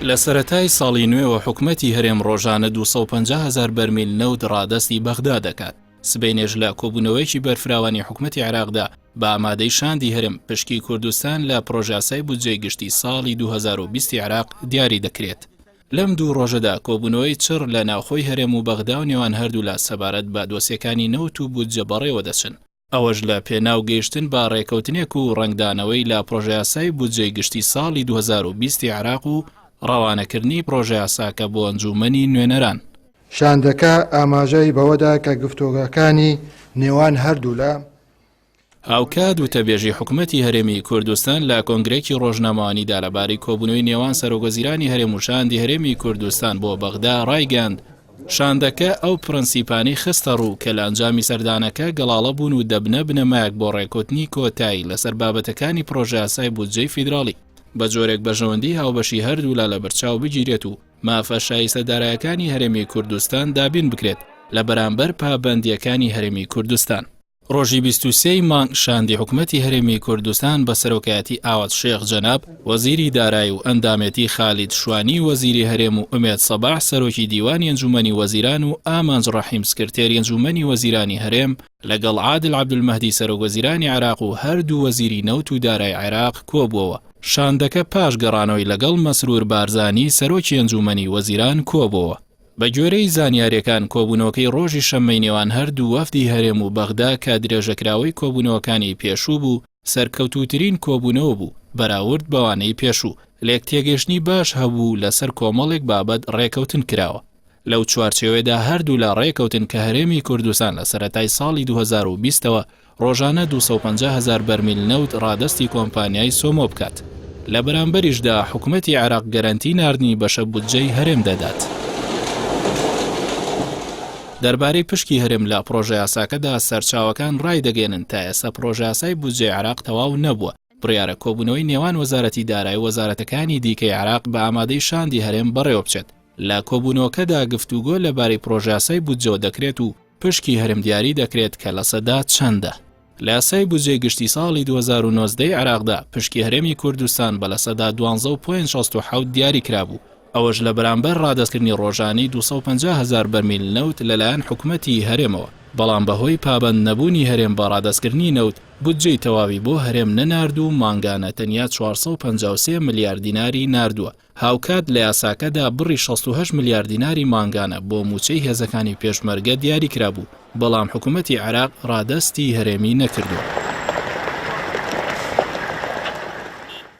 لە سەرەتای ساڵی نوێوە حکومەتی هەرێم ڕۆژانە 250,000 بەرمیل نەوت ڕادەستی بەغدا دەکات. سبەینێژ لە کۆبوونەوەیکی بەرفراوانی حکومەتی عێراقدا بە ئامادەی شاندی هەرێم پشکی کوردستان لە پرۆژەیاسای بودجەی گشتی ساڵی 2020 عێراق دیاری دەکرێت. لەم دوو ڕۆژەدا کۆبوونەوەی چڕ لە ناوخۆی هەرێم و بەغدا و نێوان هەردوو لا سەبارەت بە دۆسیەکانی نەوت و بودجە بەڕێوە دەچن. ئەوەش لە پێناو گەیشتن بە ڕێکەوتنێک و ڕنگدانەوەی لە پرۆژەیاسای بودجەی گشتی ساڵی 2020 عێراق و ڕەوانەکردنی پرۆژەیاساکە بۆ ئەنجومەنی نوێنەران. شاندەکە ئاماژەی بەوەدا کە گفتوگەکانی نێوان هەردوو لە هاوکات و تەبێژی حکومەتی هەرێمی کوردستان لە کۆنگرێکی ڕۆژنامەوانیدا لەبارەی کۆبوونەوەی نێوان سەرۆکوەزیرانی هەرێم و شاندی هەرێمی کوردستان بۆ بەغدا ڕایگەاند. شاندەکە ئەو پرەنسیپانەی خستە ڕوو کە لە ئەنجامی سەردانەکە گەڵاڵە بوون و دەبنە بنەمایەک بۆ ڕێکوتنی کۆتایی لەسەر بابەتەکانی پرۆژەیاسای بودجەی فیدراڵی بە جۆرێک بەژەوەندی هاوبەشی هەردوولا لە بەرچاو بگیرێت و مافە شایستەدارایەکانی هەرێمی کوردستان دابین بکرێت لە بەرامبەر پابەندیەکانی هەرێمی کوردستان. ڕۆژی 23 مانگ شاندی حکومەتی هەرێمی کوردستان بە سەرۆکایەتی ئاوات شێخ جەناب وەزیری دارایی و ئەندامەتی خالید شوانی وەزیری هەرێم و ئومێد سەباح سەرۆکی دیوانی ئەنجومەنی وەزیران و ئامانج ڕەحیم سکرتێری ئەنجومەنی وەزیرانی هەرێم لەگەڵ عادل عەبدولمەهدی سەرۆکوەزیرانی عێراق و هەردوو وەزیری نەوت و دارایی عێراق کۆبووەوە. شاندەکە پاش گەڕانەوەی لەگەڵ مەسرور بارزانی سەرۆکی ئەنجومەنی وەزیران کۆبووە. بە گوێرەی زانیاریەکان کۆبوونەوەکەی ڕۆژی شەممەی نێوان هەردوو وەفدی هەرێم و بەغدا کە درێژەکراوەی کۆبوونەوەکانی پێشوو بوو سەرکەوتوترین کۆبوونەوە بوو بەراورد بەوانەی پێشوو. لێک تێگەشتنی باش هەبوو لەسەر کۆمەڵێک بابەت ڕێکەوتن کراوە. لەو چوارچێوەدا هەردوو لە ڕێکەوتن کە هەرێمی کوردستان لە سەرەتای ساڵی 2020ەوە ڕۆژانە 250,000 بەرمیل نەوت ڕادەستی کۆمپانیای سۆمۆ بکات. لە بەرامبەریشدا حکومەتی عێراق گەرانتی ناردنی بەشە بودجەی هەرێم دەدات. دەربارەی پشکی هەرێم لە پرۆژەیاساکەدا سەرچاوەکان ڕای دەگەێنن تا ئێستا پرۆژەیاسای بودجەی عێراق تەواو نەبووە. بڕیارە کۆبوونەوەی نێوان وەزارەتی دارایی وەزارەتەکانی دیکەی عێراق بە ئامادەی شاندی هەرێم بەڕێوە بچێت. لە کۆبوونەوەکەدا گفتوگۆ لەبارەی پرۆژەیاسای بودجەوە دەکرێت و پشکی هەرێم دیاری دەکرێت کە لە سەدا چەندە. لە یاسای بودجەی گشتی ساڵی 2019 عێراقدا پشکی هەرێمی کوردستان بە لە سەدا 12.67 دیاری کرابوو. ئەوەش لە بەرامبەر ڕادەستکردنی ڕۆژانی 250,000 بەرمیل نەوت لەلایەن حکومەتی هەرێمەوە. بەڵام بەهۆی پابەند نەبوونی هەرێم بە ڕادەستکردنی نەوت بودجەی تەواوی بۆ هەرێم نەنارد و مانگانە تەنیا 453 ملیار دیناری ناردووە. هاوکات لە یاساکەدا بڕی 68 ملیار دیناری مانگانە بۆ موچەی هێزەکانی پێشمەرگە دیاری کرابوو، بەڵام حکومەتی عێراق ڕادەستی هەرێمی نەکردووە.